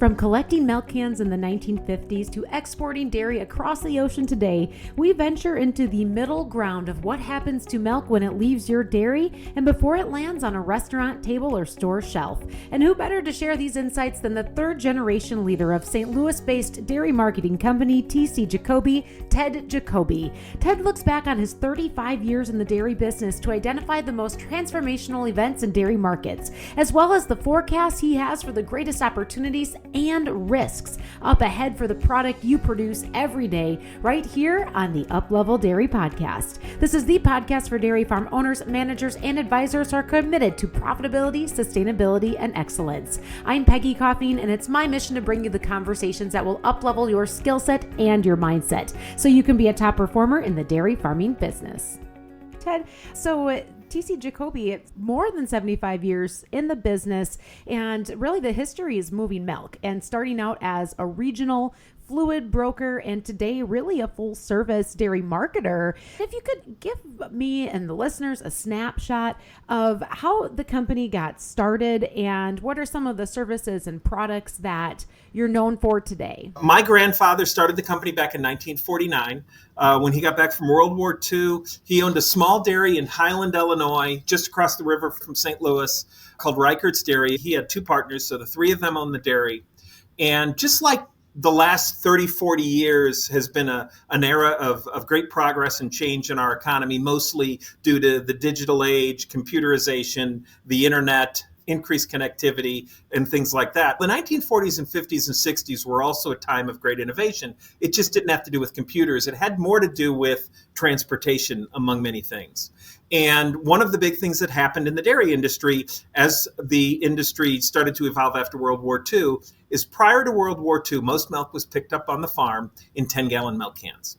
From collecting milk cans in the 1950s to exporting dairy across the ocean today, we venture into the middle ground of what happens to milk when it leaves your dairy and before it lands on a restaurant table or store shelf. And who better to share these insights than the third generation leader of St. Louis-based dairy marketing company TC Jacoby, Ted Jacoby. Ted looks back on his 35 years in the dairy business to identify the most transformational events in dairy markets, as well as the forecasts he has for the greatest opportunities and risks up ahead for the product you produce every day, right here on the Up-Level Dairy Podcast. This is the podcast for dairy farm owners, managers, and advisors who are committed to profitability, sustainability, and excellence. I'm Peggy Coffeen, and it's my mission to bring you the conversations that will up-level your skill set and your mindset so you can be a top performer in the dairy farming business. Ted, so TC Jacoby, it's more than 75 years in the business, and really the history is moving milk and starting out as a regional fluid broker and today really a full service dairy marketer. If you could give me and the listeners a snapshot of how the company got started and what are some of the services and products that you're known for today. My grandfather started the company back in 1949. When he got back from World War II, he owned a small dairy in Highland, Illinois, just across the river from St. Louis, called HighGround Dairy. He had two partners, so the three of them owned the dairy. And just like the last 30, 40 years has been an era of great progress and change in our economy, mostly due to the digital age, computerization, the internet, increased connectivity, and things like that. The 1940s and 50s and 60s were also a time of great innovation. It just didn't have to do with computers. It had more to do with transportation, among many things. And one of the big things that happened in the dairy industry as the industry started to evolve after World War II is prior to World War II, most milk was picked up on the farm in 10-gallon milk cans.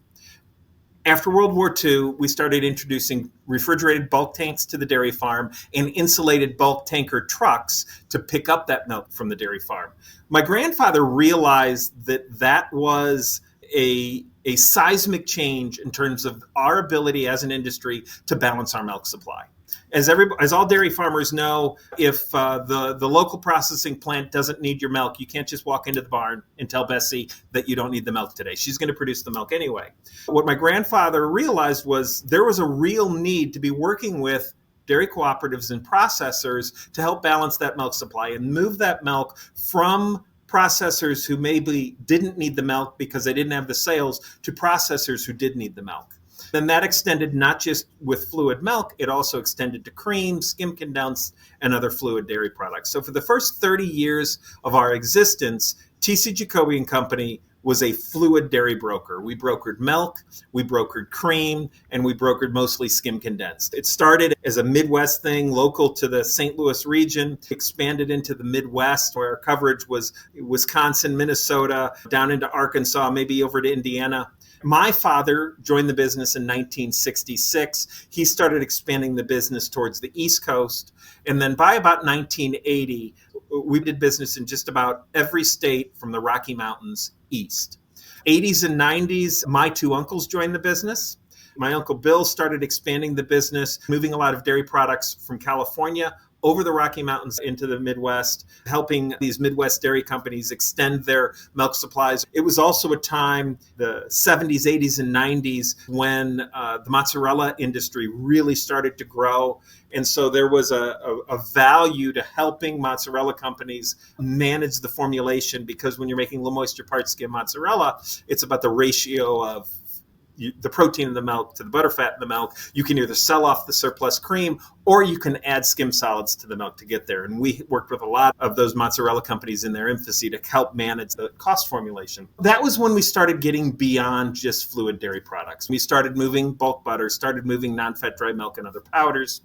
After World War II, we started introducing refrigerated bulk tanks to the dairy farm and insulated bulk tanker trucks to pick up that milk from the dairy farm. My grandfather realized that was a seismic change in terms of our ability as an industry to balance our milk supply. As all dairy farmers know, if the local processing plant doesn't need your milk, you can't just walk into the barn and tell Bessie that you don't need the milk today. She's going to produce the milk anyway. What my grandfather realized was there was a real need to be working with dairy cooperatives and processors to help balance that milk supply and move that milk from processors who maybe didn't need the milk because they didn't have the sales to processors who did need the milk. Then that extended not just with fluid milk, it also extended to cream, skim condensed, and other fluid dairy products. So for the first 30 years of our existence, TC Jacoby and Company was a fluid dairy broker. We brokered milk, we brokered cream, and we brokered mostly skim condensed. It started as a Midwest thing, local to the St. Louis region, expanded into the Midwest, where our coverage was Wisconsin, Minnesota, down into Arkansas, maybe over to Indiana. My father joined the business in 1966. He started expanding the business towards the East Coast. And then by about 1980, we did business in just about every state from the Rocky Mountains east. 80s and 90s, my two uncles joined the business. My Uncle Bill started expanding the business, moving a lot of dairy products from California over the Rocky Mountains into the Midwest, helping these Midwest dairy companies extend their milk supplies. It was also a time, the 70s, 80s, and 90s, when the mozzarella industry really started to grow. And so there was a value to helping mozzarella companies manage the formulation, because when you're making low moisture part skim mozzarella, it's about the ratio of the protein in the milk to the butterfat in the milk. You can either sell off the surplus cream or you can add skim solids to the milk to get there. And we worked with a lot of those mozzarella companies in their infancy to help manage the cost formulation. That was when we started getting beyond just fluid dairy products. We started moving bulk butter, started moving non-fat dry milk and other powders.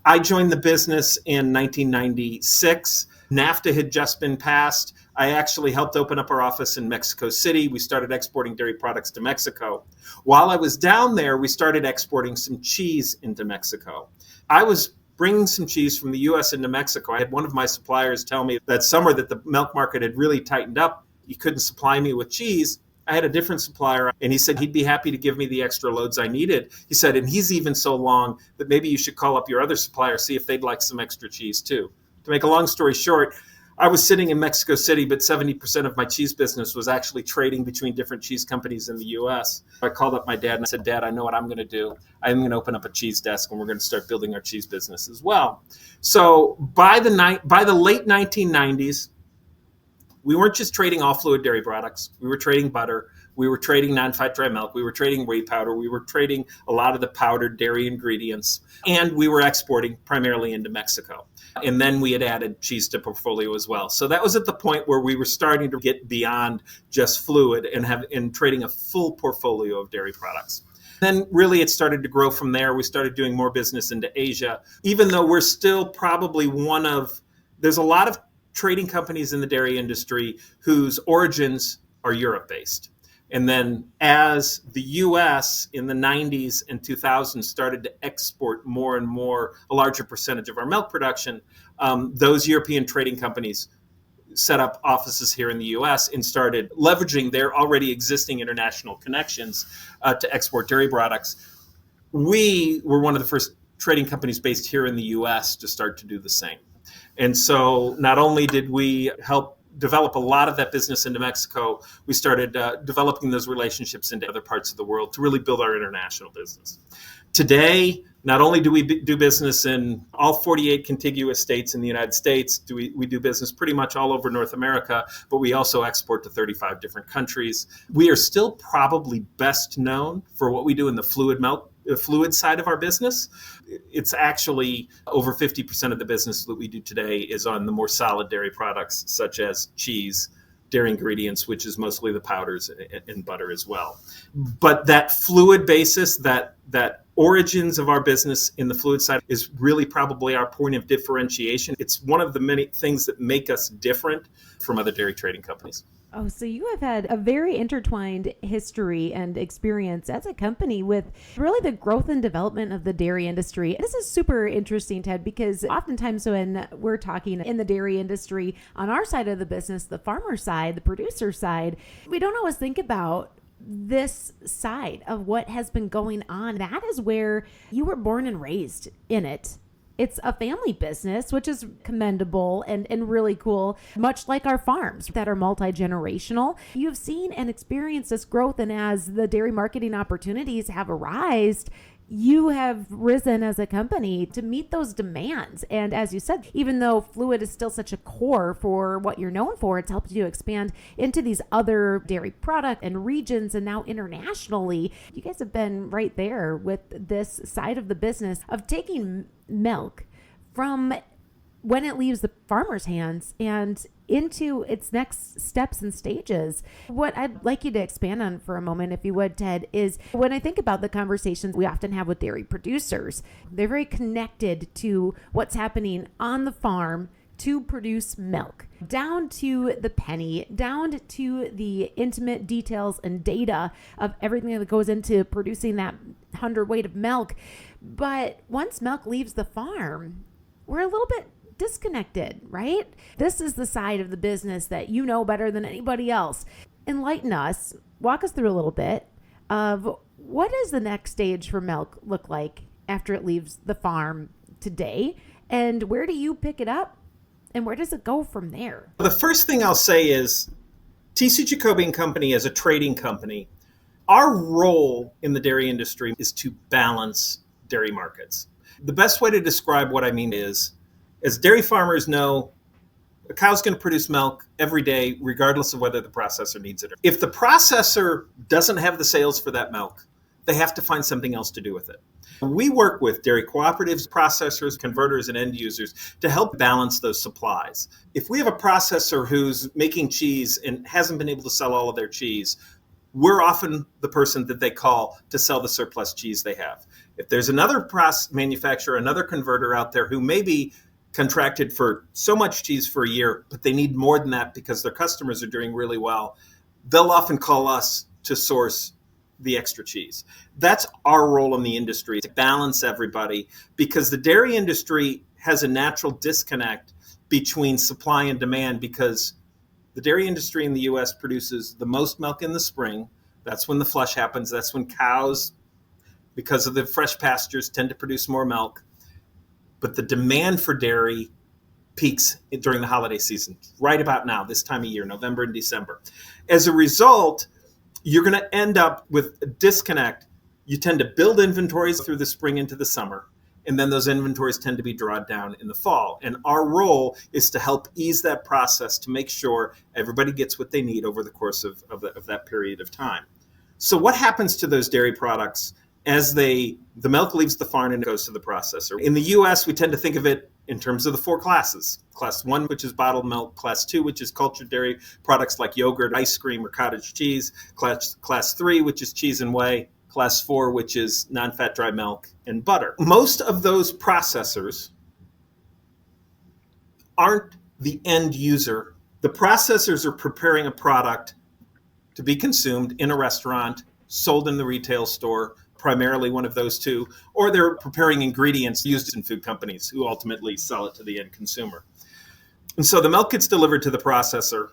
I joined the business in 1996. NAFTA had just been passed. I actually helped open up our office in Mexico City. We started exporting dairy products to Mexico. While I was down there, we started exporting some cheese into Mexico. I was bringing some cheese from the U.S. into Mexico. I had one of my suppliers tell me that summer that the milk market had really tightened up. He couldn't supply me with cheese. I had a different supplier, and he said he'd be happy to give me the extra loads I needed. He said, and he's even so long that maybe you should call up your other supplier, see if they'd like some extra cheese too. To make a long story short, I was sitting in Mexico City, but 70% of my cheese business was actually trading between different cheese companies in the U.S. I called up my dad and I said, Dad, I know what I'm going to do. I'm going to open up a cheese desk and we're going to start building our cheese business as well. So by the late 1990s, we weren't just trading all fluid dairy products. We were trading butter. We were trading non-fat dry milk. We were trading whey powder. We were trading a lot of the powdered dairy ingredients. And we were exporting primarily into Mexico. And then we had added cheese to portfolio as well. So that was at the point where we were starting to get beyond just fluid and trading a full portfolio of dairy products. Then really it started to grow from there. We started doing more business into Asia, even though we're still probably there's a lot of trading companies in the dairy industry whose origins are Europe-based. And then as the U.S. in the 90s and 2000s started to export more and more, a larger percentage of our milk production, those European trading companies set up offices here in the U.S. and started leveraging their already existing international connections to export dairy products. We were one of the first trading companies based here in the U.S. to start to do the same. And so not only did we help develop a lot of that business into Mexico, we started developing those relationships into other parts of the world to really build our international business. Today, not only do we do business in all 48 contiguous states in the United States, we do business pretty much all over North America, but we also export to 35 different countries. We are still probably best known for what we do in the fluid side of our business. It's actually over 50% of the business that we do today is on the more solid dairy products, such as cheese, dairy ingredients, which is mostly the powders and butter as well. But that fluid basis, that origins of our business in the fluid side is really probably our point of differentiation. It's one of the many things that make us different from other dairy trading companies. Oh, so you have had a very intertwined history and experience as a company with really the growth and development of the dairy industry. This is super interesting, Ted, because oftentimes when we're talking in the dairy industry, on our side of the business, the farmer side, the producer side, we don't always think about this side of what has been going on. That is where you were born and raised in it. It's a family business, which is commendable and really cool, much like our farms that are multi-generational. You've seen and experienced this growth, and as the dairy marketing opportunities have arisen, you have risen as a company to meet those demands. And as you said, even though fluid is still such a core for what you're known for, it's helped you expand into these other dairy product and regions, and now internationally. You guys have been right there with this side of the business of taking milk from when it leaves the farmer's hands and into its next steps and stages. What I'd like you to expand on for a moment, if you would, Ted, is when I think about the conversations we often have with dairy producers, they're very connected to what's happening on the farm to produce milk, down to the penny, down to the intimate details and data of everything that goes into producing that 100 weight of milk. But once milk leaves the farm, we're a little bit disconnected, right? This is the side of the business that you know better than anybody else. Enlighten us, walk us through a little bit of what does the next stage for milk look like after it leaves the farm today, and where do you pick it up, and where does it go from there? The first thing I'll say is TC Jacoby and Company as a trading company, our role in the dairy industry is to balance dairy markets. The best way to describe what I mean is, as dairy farmers know, a cow's going to produce milk every day, regardless of whether the processor needs it. If the processor doesn't have the sales for that milk, they have to find something else to do with it. We work with dairy cooperatives, processors, converters, and end users to help balance those supplies. If we have a processor who's making cheese and hasn't been able to sell all of their cheese, we're often the person that they call to sell the surplus cheese they have. If there's another manufacturer, another converter out there who maybe contracted for so much cheese for a year, but they need more than that because their customers are doing really well, they'll often call us to source the extra cheese. That's our role in the industry, to balance everybody, because the dairy industry has a natural disconnect between supply and demand, because the dairy industry in the U.S. produces the most milk in the spring. That's when the flush happens. That's when cows, because of the fresh pastures, tend to produce more milk. But the demand for dairy peaks during the holiday season, right about now, this time of year, November and December. As a result, you're going to end up with a disconnect. You tend to build inventories through the spring into the summer, and then those inventories tend to be drawn down in the fall. And our role is to help ease that process to make sure everybody gets what they need over the course of that period of time. So what happens to those dairy products as the milk leaves the farm and goes to the processor? In the U.S., we tend to think of it in terms of the four classes. Class 1, which is bottled milk. Class 2, which is cultured dairy products like yogurt, ice cream, or cottage cheese. Class 3, which is cheese and whey. Class 4, which is non-fat dry milk and butter. Most of those processors aren't the end user. The processors are preparing a product to be consumed in a restaurant, sold in the retail store, primarily one of those two, or they're preparing ingredients used in food companies who ultimately sell it to the end consumer. And so the milk gets delivered to the processor.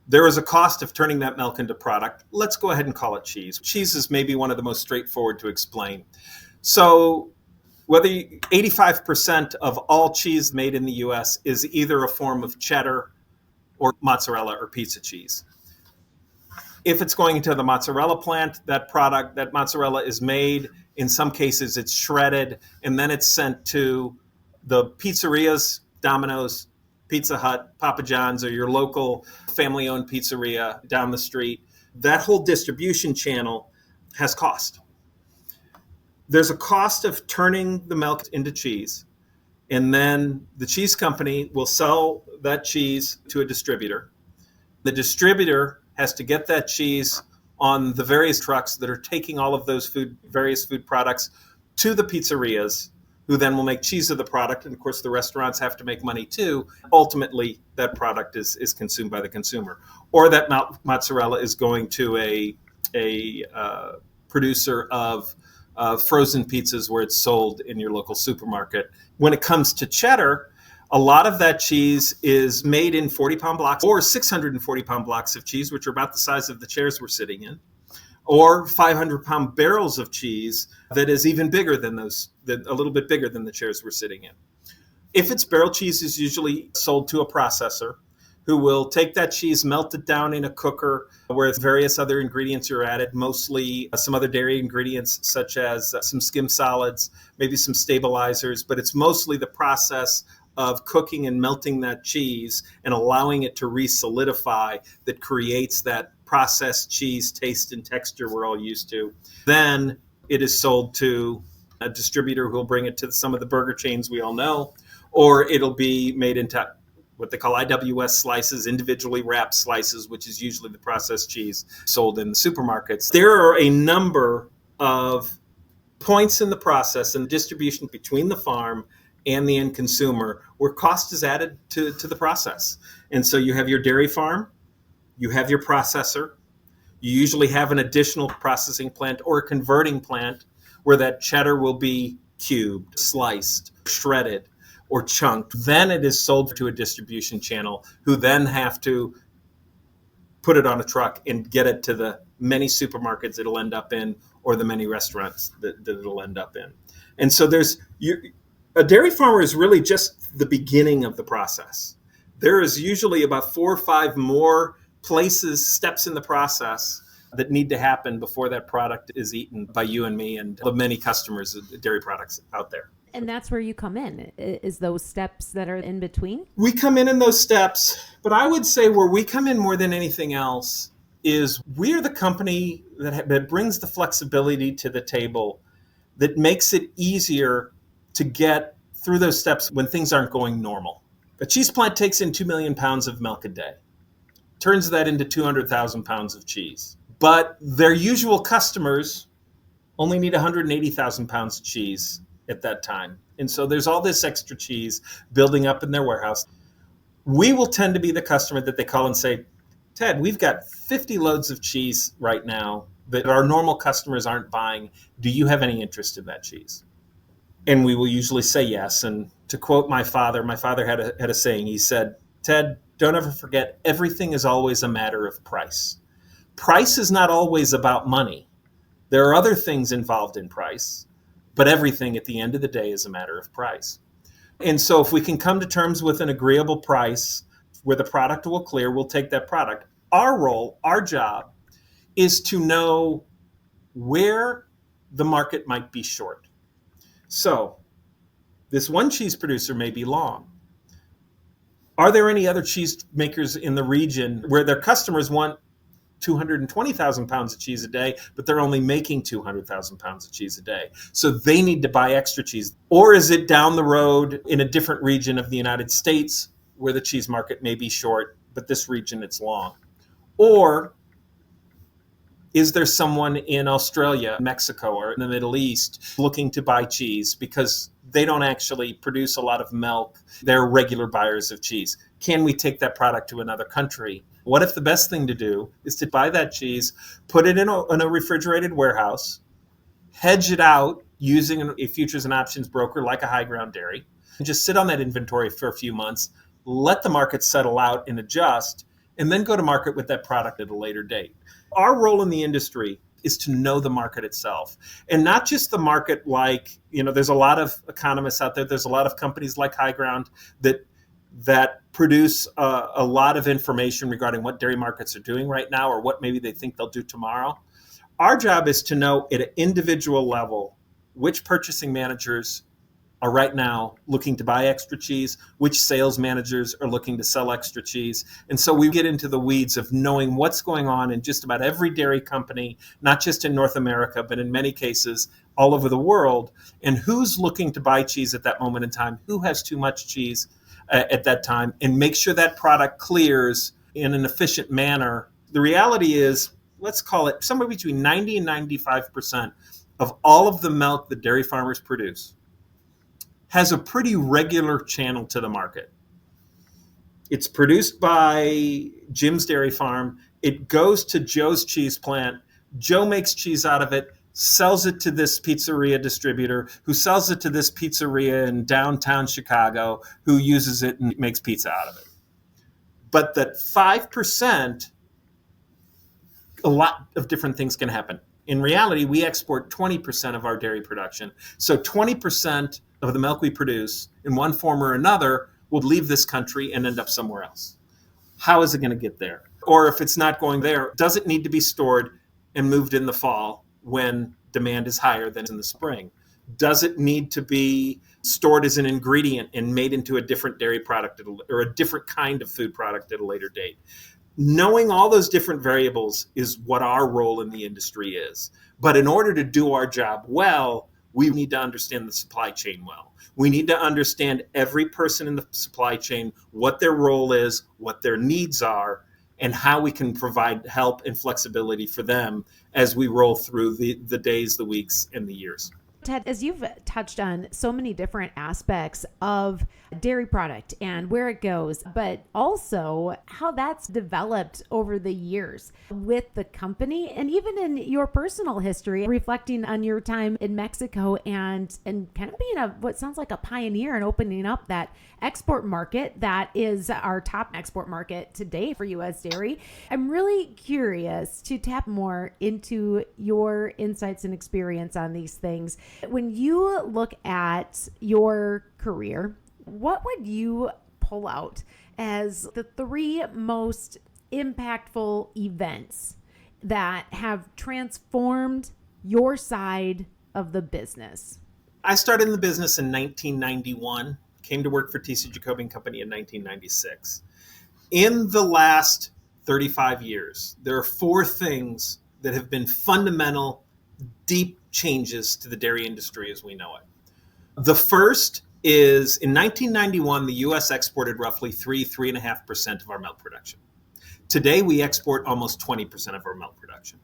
There is a cost of turning that milk into product. Let's go ahead and call it cheese. Cheese is maybe one of the most straightforward to explain. So whether 85% of all cheese made in the US is either a form of cheddar or mozzarella or pizza cheese. If it's going into the mozzarella plant, that mozzarella is made. In some cases, it's shredded, and then it's sent to the pizzerias, Domino's, Pizza Hut, Papa John's, or your local family-owned pizzeria down the street. That whole distribution channel has cost. There's a cost of turning the milk into cheese, and then the cheese company will sell that cheese to a distributor. The distributor has to get that cheese on the various trucks that are taking all of those various food products to the pizzerias, who then will make cheese of the product. And of course, the restaurants have to make money too. Ultimately, that product is consumed by the consumer. Or that mozzarella is going to a producer of frozen pizzas where it's sold in your local supermarket. When it comes to cheddar, a lot of that cheese is made in 40-pound blocks or 640-pound blocks of cheese, which are about the size of the chairs we're sitting in, or 500-pound barrels of cheese that is even bigger than those, a little bit bigger than the chairs we're sitting in. If it's barrel cheese, is usually sold to a processor who will take that cheese, melt it down in a cooker where various other ingredients are added, mostly some other dairy ingredients such as some skim solids, maybe some stabilizers, but it's mostly the process of cooking and melting that cheese and allowing it to re-solidify that creates that processed cheese taste and texture we're all used to. Then it is sold to a distributor who will bring it to some of the burger chains we all know, or it'll be made into what they call IWS slices, individually wrapped slices, which is usually the processed cheese sold in the supermarkets. There are a number of points in the process and the distribution between the farm and the end consumer where cost is added to the process. And so you have your dairy farm, you have your processor, you usually have an additional processing plant or a converting plant where that cheddar will be cubed, sliced, shredded, or chunked. Then it is sold to a distribution channel who then have to put it on a truck and get it to the many supermarkets it'll end up in or the many restaurants that it'll end up in. And so a dairy farmer is really just the beginning of the process. There is usually about 4 or 5 more steps in the process that need to happen before that product is eaten by you and me and the many customers of dairy products out there. And that's where you come in, is those steps that are in between? We come in those steps, but I would say where we come in more than anything else is we are the company that brings the flexibility to the table that makes it easier to get through those steps when things aren't going normal. A cheese plant takes in 2 million pounds of milk a day, turns that into 200,000 pounds of cheese. But their usual customers only need 180,000 pounds of cheese at that time. And so there's all this extra cheese building up in their warehouse. We will tend to be the customer that they call and say, Ted, we've got 50 loads of cheese right now that our normal customers aren't buying. Do you have any interest in that cheese? And we will usually say yes. And to quote my father had a saying. He said, Ted, don't ever forget, everything is always a matter of price. Price is not always about money. There are other things involved in price, but everything at the end of the day is a matter of price. And so if we can come to terms with an agreeable price where the product will clear, we'll take that product. Our role, our job, is to know where the market might be short. So this one cheese producer may be long. Are there any other cheese makers in the region where their customers want 220,000 pounds of cheese a day, but they're only making 200,000 pounds of cheese a day? So they need to buy extra cheese. Or is it down the road in a different region of the United States where the cheese market may be short, but this region it's long? Or is there someone in Australia, Mexico, or in the Middle East looking to buy cheese because they don't actually produce a lot of milk? They're regular buyers of cheese. Can we take that product to another country? What if the best thing to do is to buy that cheese, put it in a refrigerated warehouse, hedge it out using a futures and options broker like a HighGround Dairy, and just sit on that inventory for a few months, let the market settle out and adjust, and then go to market with that product at a later date? Our role in the industry is to know the market itself, and not just the market like, there's a lot of economists out there. There's a lot of companies like HighGround that produce a lot of information regarding what dairy markets are doing right now or what maybe they think they'll do tomorrow. Our job is to know at an individual level which purchasing managers are right now looking to buy extra cheese, which sales managers are looking to sell extra cheese. And so we get into the weeds of knowing what's going on in just about every dairy company, not just in North America, but in many cases all over the world, and who's looking to buy cheese at that moment in time, who has too much cheese at that time, and make sure that product clears in an efficient manner. The reality is, let's call it somewhere between 90 and 95% of all of the milk that dairy farmers produce has a pretty regular channel to the market. It's produced by Jim's Dairy Farm. It goes to Joe's cheese plant. Joe makes cheese out of it, sells it to this pizzeria distributor, who sells it to this pizzeria in downtown Chicago, who uses it and makes pizza out of it. But that 5%, a lot of different things can happen. In reality, we export 20% of our dairy production. So 20% of the milk we produce in one form or another will leave this country and end up somewhere else. How is it going to get there? Or if it's not going there, does it need to be stored and moved in the fall when demand is higher than in the spring? Does it need to be stored as an ingredient and made into a different dairy product or a different kind of food product at a later date? Knowing all those different variables is what our role in the industry is. But in order to do our job well, we need to understand the supply chain well. We need to understand every person in the supply chain, what their role is, what their needs are, and how we can provide help and flexibility for them as we roll through the days, the weeks, and the years. Ted, as you've touched on so many different aspects of dairy product and where it goes, but also how that's developed over the years with the company, and even in your personal history, reflecting on your time in Mexico and kind of being what sounds like a pioneer in opening up that export market that is our top export market today for U.S. dairy. I'm really curious to tap more into your insights and experience on these things. When you look at your career, what would you pull out as the 3 most impactful events that have transformed your side of the business? I started in the business in 1991, came to work for T.C. Jacoby and Company in 1996. In the last 35 years, there are 4 things that have been fundamental, deep changes to the dairy industry as we know it. The first is in 1991, the U.S. exported roughly 3.5% of our milk production. Today, we export almost 20% of our milk production.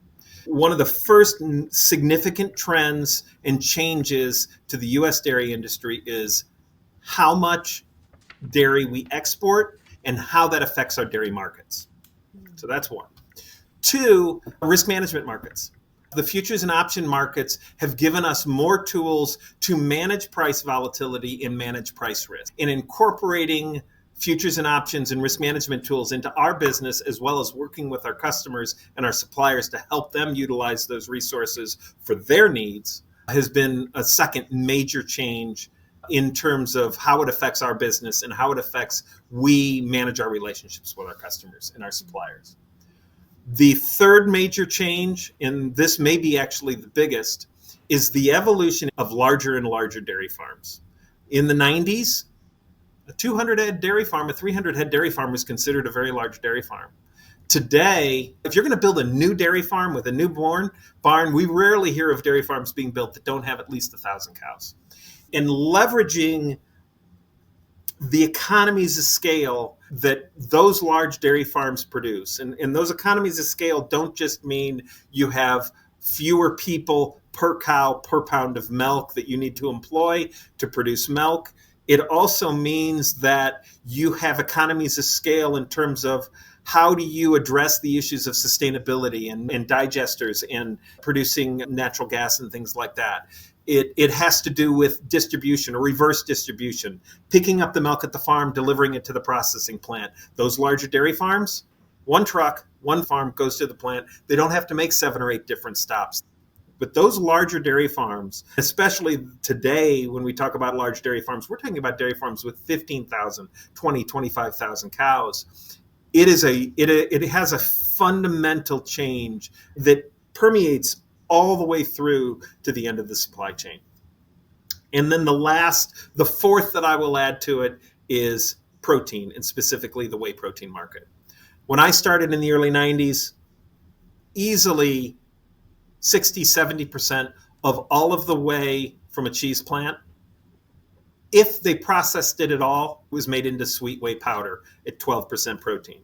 One of the first significant trends and changes to the U.S. dairy industry is how much dairy we export and how that affects our dairy markets. So that's one. 2, risk management markets. The futures and option markets have given us more tools to manage price volatility and manage price risk. In incorporating futures and options and risk management tools into our business, as well as working with our customers and our suppliers to help them utilize those resources for their needs, has been a second major change in terms of how it affects our business and how it affects we manage our relationships with our customers and our suppliers. The third major change, and this may be actually the biggest, is the evolution of larger and larger dairy farms. In the 90s, a 200-head dairy farm, a 300-head dairy farm was considered a very large dairy farm. Today, if you're going to build a new dairy farm with a newborn barn, we rarely hear of dairy farms being built that don't have at least 1,000 cows. And leveraging the economies of scale that those large dairy farms produce. And those economies of scale don't just mean you have fewer people per cow per pound of milk that you need to employ to produce milk. It also means that you have economies of scale in terms of how do you address the issues of sustainability and digesters and producing natural gas and things like that. It has to do with distribution or reverse distribution, picking up the milk at the farm, delivering it to the processing plant. Those larger dairy farms, one truck, one farm goes to the plant. They don't have to make 7 or 8 different stops. But those larger dairy farms, especially today when we talk about large dairy farms, we're talking about dairy farms with 15,000, 20, 25,000 cows. It has a fundamental change that permeates all the way through to the end of the supply chain. And then the fourth that I will add to it is protein, and specifically the whey protein market. When I started in the early 90s, easily 60, 70% of all of the whey from a cheese plant, if they processed it at all, was made into sweet whey powder at 12% protein.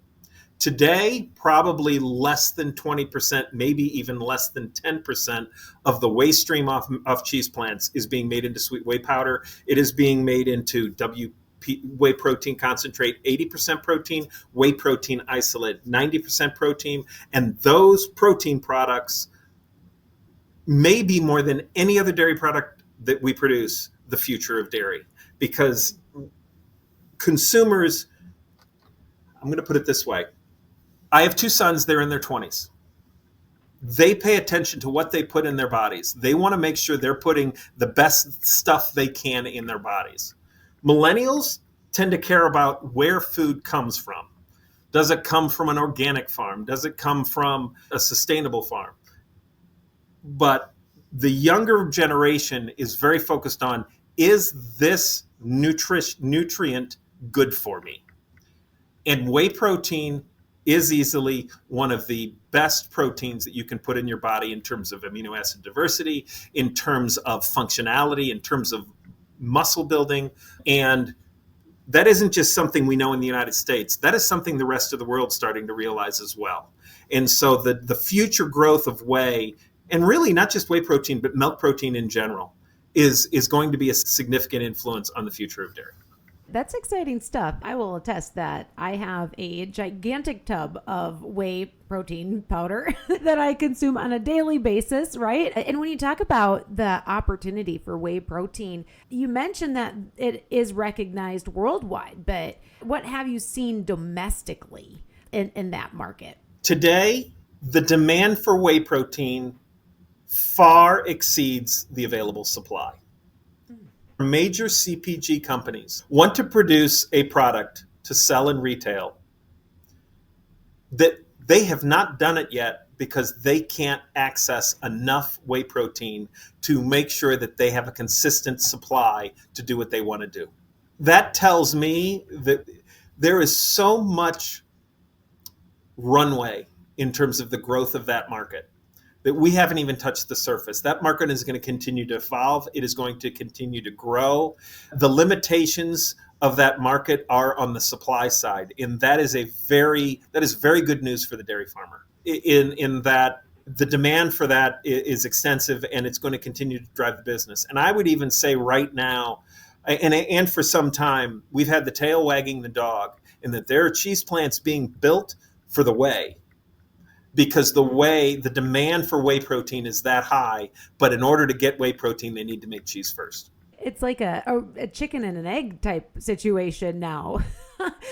Today, probably less than 20%, maybe even less than 10% of the waste stream off cheese plants is being made into sweet whey powder. It is being made into whey protein concentrate, 80% protein, whey protein isolate, 90% protein. And those protein products may be more than any other dairy product that we produce the future of dairy. Because consumers, I'm going to put it this way. I have 2 sons, they're in their 20s. They pay attention to what they put in their bodies. They want to make sure they're putting the best stuff they can in their bodies. Millennials tend to care about where food comes from. Does it come from an organic farm? Does it come from a sustainable farm? But the younger generation is very focused on, is this nutrient good for me? And whey protein is easily one of the best proteins that you can put in your body in terms of amino acid diversity, in terms of functionality, in terms of muscle building. And that isn't just something we know in the United States. That is something the rest of the world's starting to realize as well. And so the future growth of whey, and really not just whey protein, but milk protein in general, is going to be a significant influence on the future of dairy. That's exciting stuff. I will attest that I have a gigantic tub of whey protein powder that I consume on a daily basis, right? And when you talk about the opportunity for whey protein, you mentioned that it is recognized worldwide, but what have you seen domestically in that market? Today, the demand for whey protein far exceeds the available supply. Major CPG companies want to produce a product to sell in retail that they have not done it yet because they can't access enough whey protein to make sure that they have a consistent supply to do what they want to do. That tells me that there is so much runway in terms of the growth of that market that we haven't even touched the surface. That market is going to continue to evolve. It is going to continue to grow. The limitations of that market are on the supply side, and that is very good news for the dairy farmer. In that the demand for that is extensive, and it's going to continue to drive the business. And I would even say right now, and for some time, we've had the tail wagging the dog, in that there are cheese plants being built for the whey. Because the demand for whey protein is that high, but in order to get whey protein, they need to make cheese first. It's like a chicken and an egg type situation now.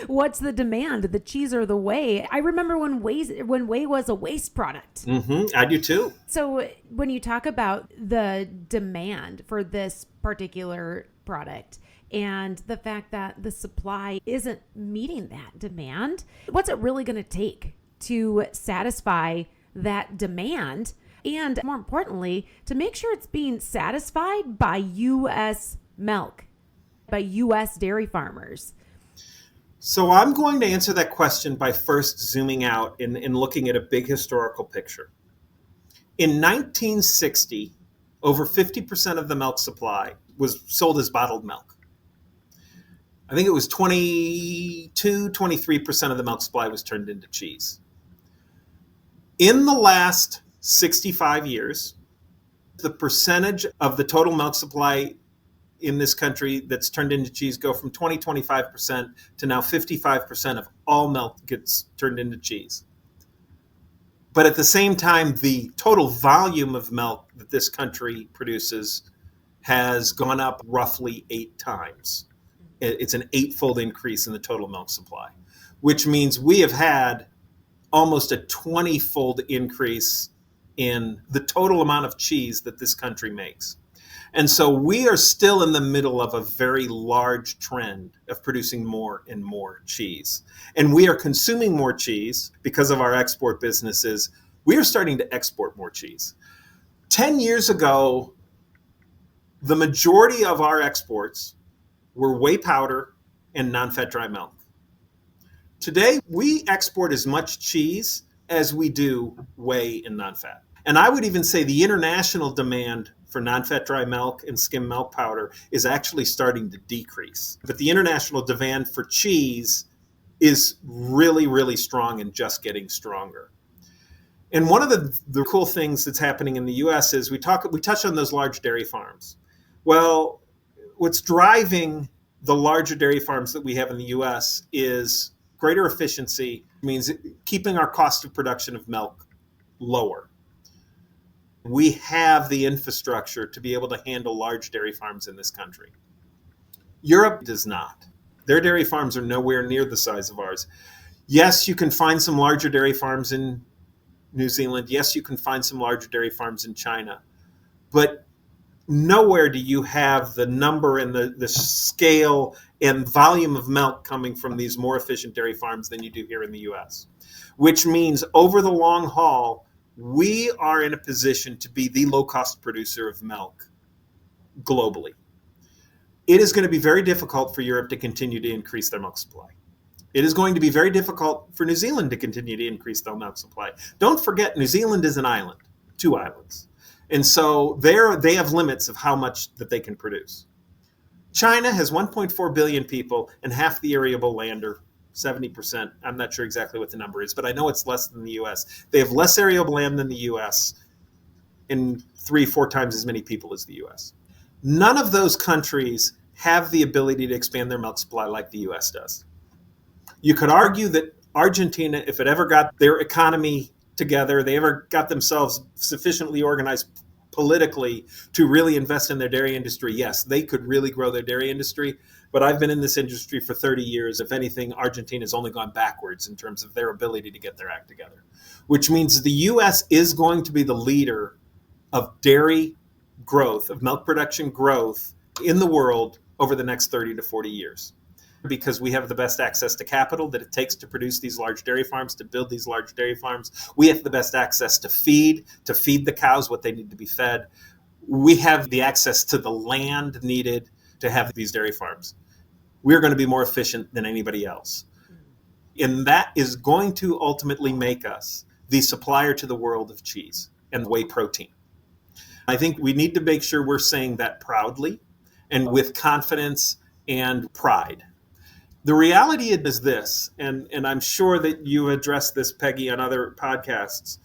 What's the demand, the cheese or the whey? I remember when whey was a waste product. Mm-hmm. I do too. So when you talk about the demand for this particular product, and the fact that the supply isn't meeting that demand. What's it really going to take to satisfy that demand? And more importantly, to make sure it's being satisfied by U.S. milk, by U.S. dairy farmers? So I'm going to answer that question by first zooming out and looking at a big historical picture. In 1960, over 50% of the milk supply was sold as bottled milk. I think it was 23% of the milk supply was turned into cheese. In the last 65 years, the percentage of the total milk supply in this country that's turned into cheese go from 25% to now 55% of all milk gets turned into cheese. But at the same time, the total volume of milk that this country produces has gone up roughly 8 times. It's an 8-fold increase in the total milk supply, which means we have had almost a 20-fold increase in the total amount of cheese that this country makes. And so we are still in the middle of a very large trend of producing more and more cheese. And we are consuming more cheese because of our export businesses. We are starting to export more cheese. 10 years ago, the majority of our exports were whey powder and non-fat dry milk. Today, we export as much cheese as we do whey and non-fat. And I would even say the international demand for non-fat dry milk and skim milk powder is actually starting to decrease. But the international demand for cheese is really, really strong and just getting stronger. And one of the cool things that's happening in the U.S. is we touch on those large dairy farms. Well, what's driving the larger dairy farms that we have in the U.S. is greater efficiency, means keeping our cost of production of milk lower. We have the infrastructure to be able to handle large dairy farms in this country. Europe does not. Their dairy farms are nowhere near the size of ours. Yes, you can find some larger dairy farms in New Zealand. Yes, you can find some larger dairy farms in China. But nowhere do you have the number and the scale and volume of milk coming from these more efficient dairy farms than you do here in the U.S., which means over the long haul, we are in a position to be the low-cost producer of milk globally. It is going to be very difficult for Europe to continue to increase their milk supply. It is going to be very difficult for New Zealand to continue to increase their milk supply. Don't forget, New Zealand is an island, 2 islands. And so they have limits of how much that they can produce. China has 1.4 billion people and half the arable land, or 70%. I'm not sure exactly what the number is, but I know it's less than the U.S. They have less arable land than the U.S. and 3-4 times as many people as the U.S. None of those countries have the ability to expand their milk supply like the U.S. does. You could argue that Argentina, if it ever got their economy together, they ever got themselves sufficiently organized politically to really invest in their dairy industry, yes, they could really grow their dairy industry. But I've been in this industry for 30 years. If anything, Argentina has only gone backwards in terms of their ability to get their act together, which means the U.S. is going to be the leader of dairy growth, of milk production growth in the world over the next 30 to 40 years. Because we have the best access to capital that it takes to produce these large dairy farms, to build these large dairy farms. We have the best access to feed the cows what they need to be fed. We have the access to the land needed to have these dairy farms. We're going to be more efficient than anybody else. And that is going to ultimately make us the supplier to the world of cheese and whey protein. I think we need to make sure we're saying that proudly and with confidence and pride. The reality is this, and I'm sure that you addressed this, Peggy, on other podcasts.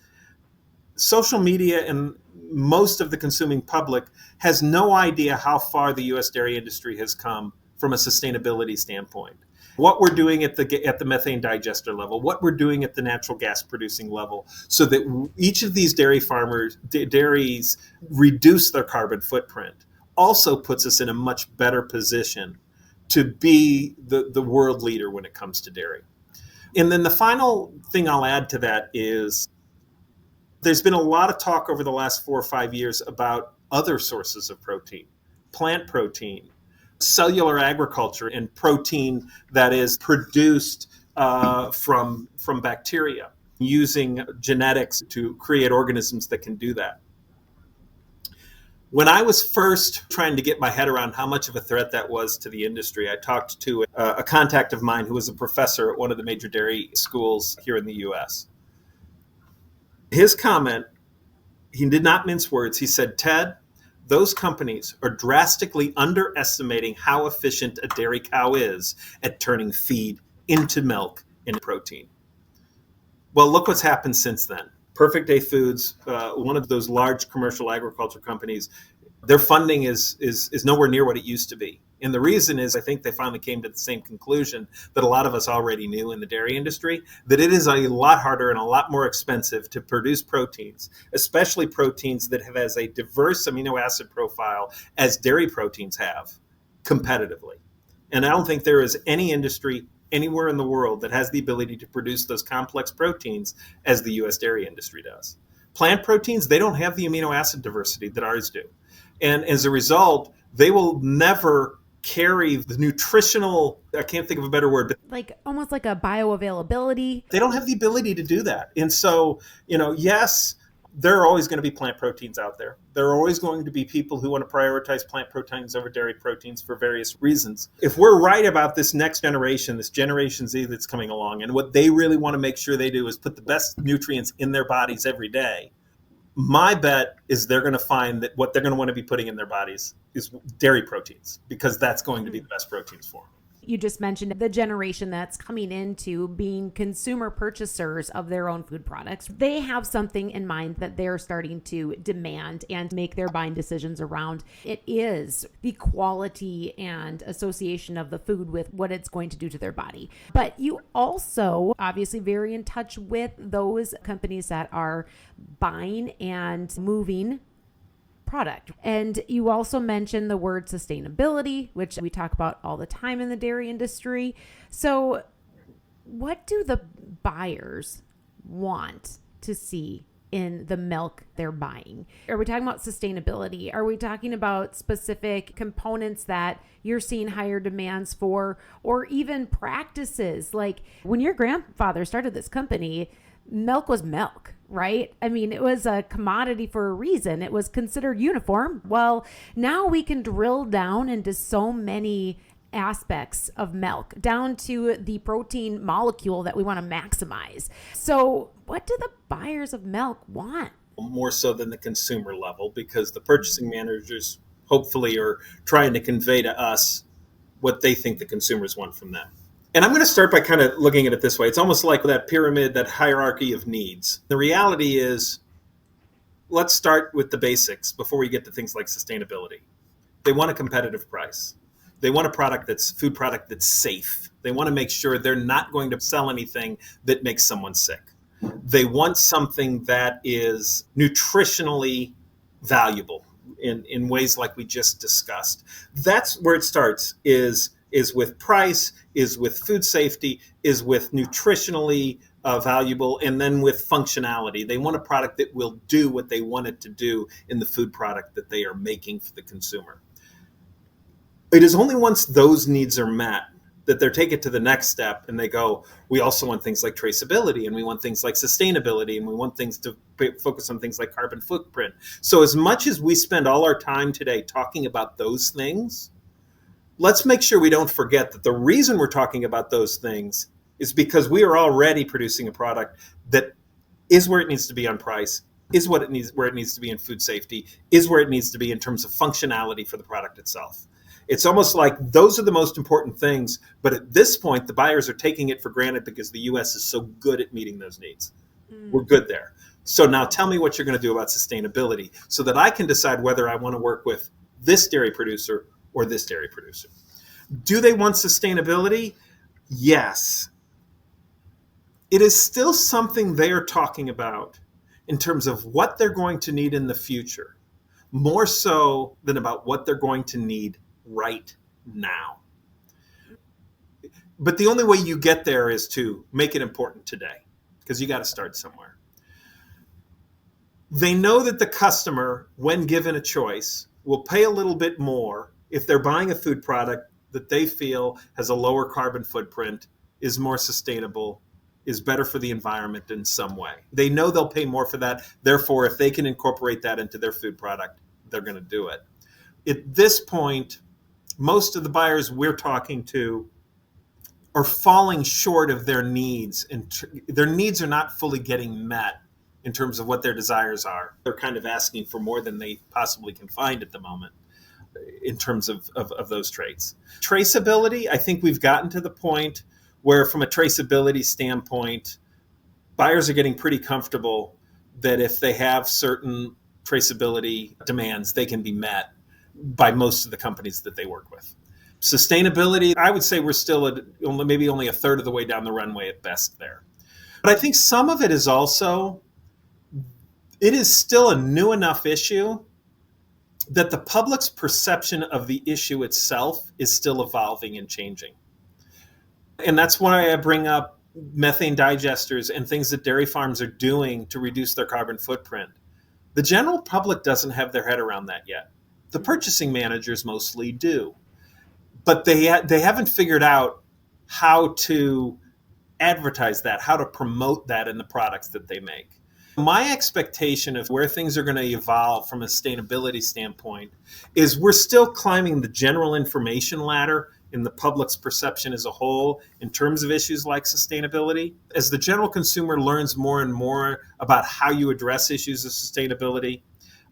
Social media and most of the consuming public has no idea how far the U.S. dairy industry has come from a sustainability standpoint. What we're doing at the methane digester level, what we're doing at the natural gas producing level, so that each of these dairies reduce their carbon footprint, also puts us in a much better position to be the world leader when it comes to dairy. And then the final thing I'll add to that is there's been a lot of talk over the last 4 or 5 years about other sources of protein, plant protein, cellular agriculture and protein that is produced from bacteria, using genetics to create organisms that can do that. When I was first trying to get my head around how much of a threat that was to the industry, I talked to a contact of mine who was a professor at one of the major dairy schools here in the US. His comment, he did not mince words. He said, "Ted, those companies are drastically underestimating how efficient a dairy cow is at turning feed into milk and protein." Well, look what's happened since then. Perfect Day Foods, one of those large commercial agriculture companies, their funding is nowhere near what it used to be. And the reason is, I think they finally came to the same conclusion that a lot of us already knew in the dairy industry, that it is a lot harder and a lot more expensive to produce proteins, especially proteins that have as a diverse amino acid profile as dairy proteins have, competitively. And I don't think there is any industry anywhere in the world that has the ability to produce those complex proteins as the U.S. dairy industry does. Plant proteins, they don't have the amino acid diversity that ours do. And as a result, they will never carry the nutritional, I can't think of a better word, but like almost like a bioavailability. They don't have the ability to do that. And so, yes, there are always going to be plant proteins out there. There are always going to be people who want to prioritize plant proteins over dairy proteins for various reasons. If we're right about this next generation, this Generation Z that's coming along, and what they really want to make sure they do is put the best nutrients in their bodies every day, my bet is they're going to find that what they're going to want to be putting in their bodies is dairy proteins, because that's going to be the best proteins for them. You just mentioned the generation that's coming into being consumer purchasers of their own food products. They have something in mind that they're starting to demand and make their buying decisions around. It is the quality and association of the food with what it's going to do to their body. But you also obviously very in touch with those companies that are buying and moving product. And you also mentioned the word sustainability, which we talk about all the time in the dairy industry. So what do the buyers want to see in the milk they're buying? Are we talking about sustainability? Are we talking about specific components that you're seeing higher demands for, or even practices? Like when your grandfather started this company, milk was milk, right? I mean, it was a commodity for a reason. It was considered uniform. Well, now we can drill down into so many aspects of milk, down to the protein molecule that we want to maximize. So what do the buyers of milk want? More so than the consumer level, because the purchasing managers hopefully are trying to convey to us what they think the consumers want from them. And I'm going to start by kind of looking at it this way. It's almost like that pyramid, that hierarchy of needs. The reality is, let's start with the basics before we get to things like sustainability. They want a competitive price. They want a food product that's safe. They want to make sure they're not going to sell anything that makes someone sick. They want something that is nutritionally valuable in ways like we just discussed. That's where it starts, is with price, is with food safety, is with nutritionally valuable, and then with functionality. They want a product that will do what they want it to do in the food product that they are making for the consumer. It is only once those needs are met that they take it to the next step and they go, we also want things like traceability, and we want things like sustainability, and we want things to focus on things like carbon footprint. So as much as we spend all our time today talking about those things, let's make sure we don't forget that the reason we're talking about those things is because we are already producing a product that is where it needs to be on price, is where it needs to be in food safety, is where it needs to be in terms of functionality for the product itself. It's almost like those are the most important things, but at this point, the buyers are taking it for granted because the U.S. is so good at meeting those needs. We're good there. So now tell me what you're going to do about sustainability so that I can decide whether I want to work with this dairy producer or this dairy producer. Do they want sustainability? Yes. It is still something they are talking about in terms of what they're going to need in the future, more so than about what they're going to need right now. But the only way you get there is to make it important today, because you got to start somewhere. They know that the customer, when given a choice, will pay a little bit more if they're buying a food product that they feel has a lower carbon footprint, is more sustainable, is better for the environment in some way. They know they'll pay more for that. Therefore, if they can incorporate that into their food product, they're going to do it. At this point, most of the buyers we're talking to are falling short of their needs, and their needs are not fully getting met in terms of what their desires are. They're kind of asking for more than they possibly can find at the moment in terms of those traits. Traceability, I think we've gotten to the point where from a traceability standpoint, buyers are getting pretty comfortable that if they have certain traceability demands, they can be met by most of the companies that they work with. Sustainability, I would say we're still at maybe only a third of the way down the runway at best there. But I think some of it is also, it is still a new enough issue that the public's perception of the issue itself is still evolving and changing. And that's why I bring up methane digesters and things that dairy farms are doing to reduce their carbon footprint. The general public doesn't have their head around that yet. The purchasing managers mostly do. But they haven't figured out how to advertise that, how to promote that in the products that they make. My expectation of where things are going to evolve from a sustainability standpoint is we're still climbing the general information ladder in the public's perception as a whole in terms of issues like sustainability. As the general consumer learns more and more about how you address issues of sustainability,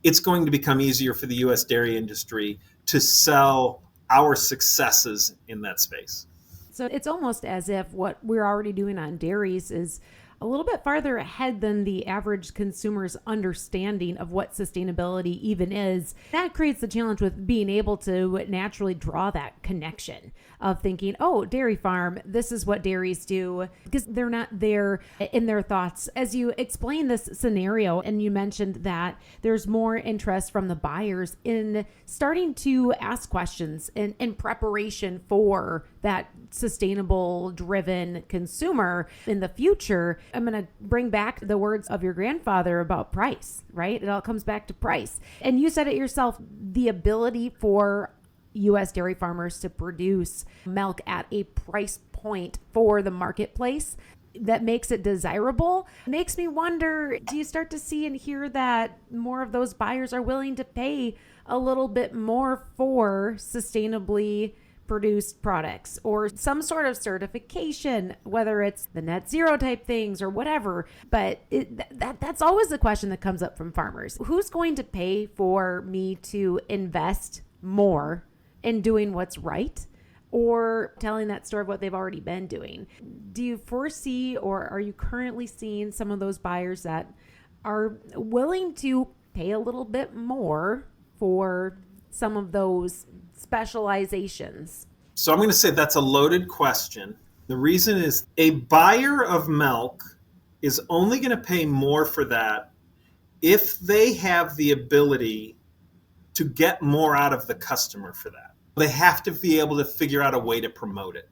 it's going to become easier for the U.S. dairy industry to sell our successes in that space. So it's almost as if what we're already doing on dairies is a little bit farther ahead than the average consumer's understanding of what sustainability even is. That creates the challenge with being able to naturally draw that connection of thinking, oh, dairy farm, this is what dairies do, because they're not there in their thoughts. As you explain this scenario, and you mentioned that there's more interest from the buyers in starting to ask questions in preparation for that sustainable driven consumer in the future. I'm going to bring back the words of your grandfather about price, right? It all comes back to price. And you said it yourself, the ability for U.S. dairy farmers to produce milk at a price point for the marketplace that makes it desirable makes me wonder, do you start to see and hear that more of those buyers are willing to pay a little bit more for sustainably produced products or some sort of certification, whether it's the net zero type things or whatever? But that's always the question that comes up from farmers. Who's going to pay for me to invest more in doing what's right or telling that story of what they've already been doing? Do you foresee, or are you currently seeing some of those buyers that are willing to pay a little bit more for some of those specializations? So I'm going to say that's a loaded question. The reason is a buyer of milk is only going to pay more for that if they have the ability to get more out of the customer for that. They have to be able to figure out a way to promote it.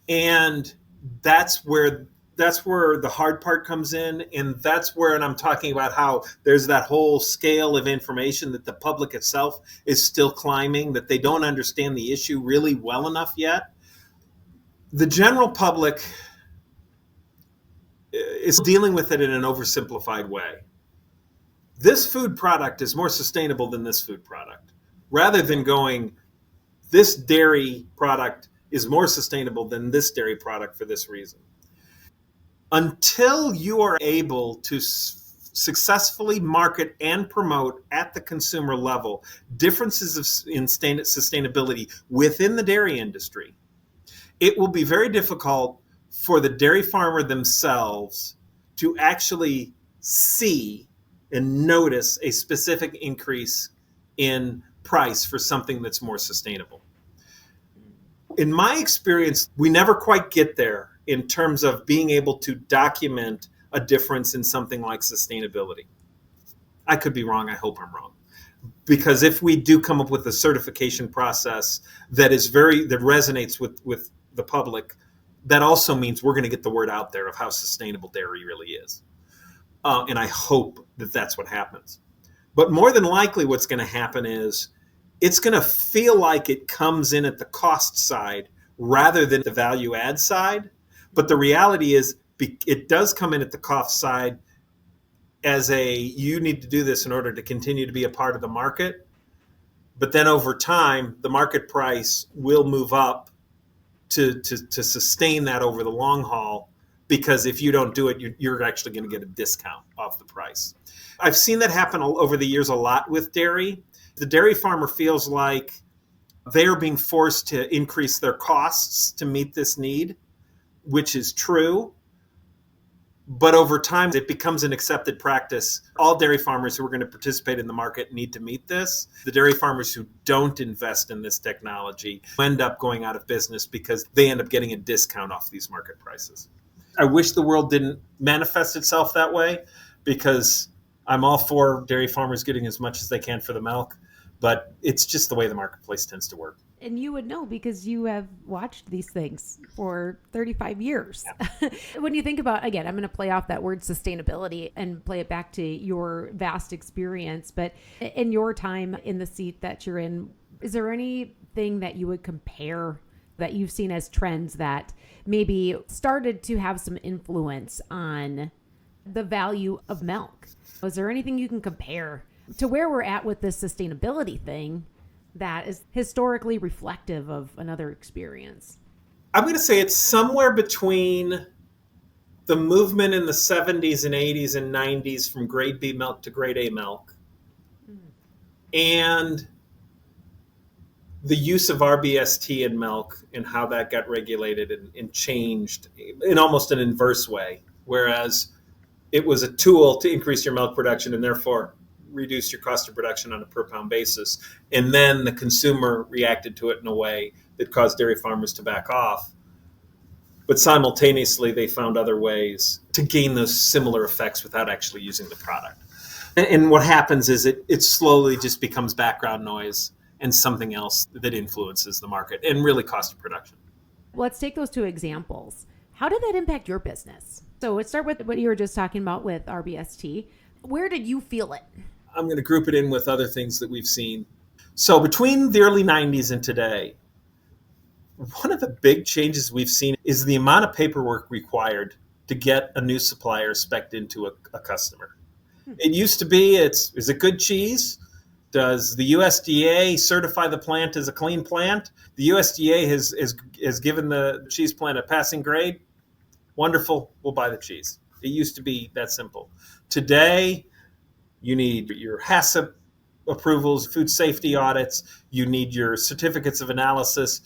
And that's where the hard part comes in. And that's where, and I'm talking about how there's that whole scale of information that the public itself is still climbing, that they don't understand the issue really well enough yet. The general public is dealing with it in an oversimplified way. This food product is more sustainable than this food product, rather than going, this dairy product is more sustainable than this dairy product for this reason. Until you are able to successfully market and promote at the consumer level differences in sustainability within the dairy industry, it will be very difficult for the dairy farmer themselves to actually see and notice a specific increase in price for something that's more sustainable. In my experience, we never quite get there in terms of being able to document a difference in something like sustainability. I could be wrong. I hope I'm wrong. Because if we do come up with a certification process that resonates with the public, that also means we're going to get the word out there of how sustainable dairy really is. And I hope that that's what happens. But more than likely what's going to happen is it's going to feel like it comes in at the cost side rather than the value add side. But the reality is it does come in at the cost side as you need to do this in order to continue to be a part of the market. But then over time, the market price will move up to sustain that over the long haul, because if you don't do it, you're actually going to get a discount off the price. I've seen that happen over the years a lot with dairy. The dairy farmer feels like they're being forced to increase their costs to meet this need, which is true. But over time, it becomes an accepted practice. All dairy farmers who are going to participate in the market need to meet this. The dairy farmers who don't invest in this technology end up going out of business because they end up getting a discount off these market prices. I wish the world didn't manifest itself that way, because I'm all for dairy farmers getting as much as they can for the milk, but it's just the way the marketplace tends to work. And you would know because you have watched these things for 35 years. Yeah. When you think about, again, I'm going to play off that word sustainability and play it back to your vast experience. But in your time in the seat that you're in, is there anything that you would compare that you've seen as trends that maybe started to have some influence on the value of milk? Was there anything you can compare to where we're at with this sustainability thing that is historically reflective of another experience? I'm going to say it's somewhere between the movement in the 70s and 80s and 90s from grade B milk to grade A milk, and the use of RBST in milk and how that got regulated and changed in almost an inverse way, whereas it was a tool to increase your milk production and therefore reduce your cost of production on a per pound basis. And then the consumer reacted to it in a way that caused dairy farmers to back off. But simultaneously, they found other ways to gain those similar effects without actually using the product. And what happens is it slowly just becomes background noise and something else that influences the market and really cost of production. Let's take those two examples. How did that impact your business? So let's start with what you were just talking about with RBST. Where did you feel it? I'm going to group it in with other things that we've seen. So between the early 90s and today, one of the big changes we've seen is the amount of paperwork required to get a new supplier spec'd into a customer. It used to be, is it good cheese? Does the USDA certify the plant as a clean plant? The USDA has given the cheese plant a passing grade. Wonderful, we'll buy the cheese. It used to be that simple. Today, you need your HACCP approvals, food safety audits. You need your certificates of analysis.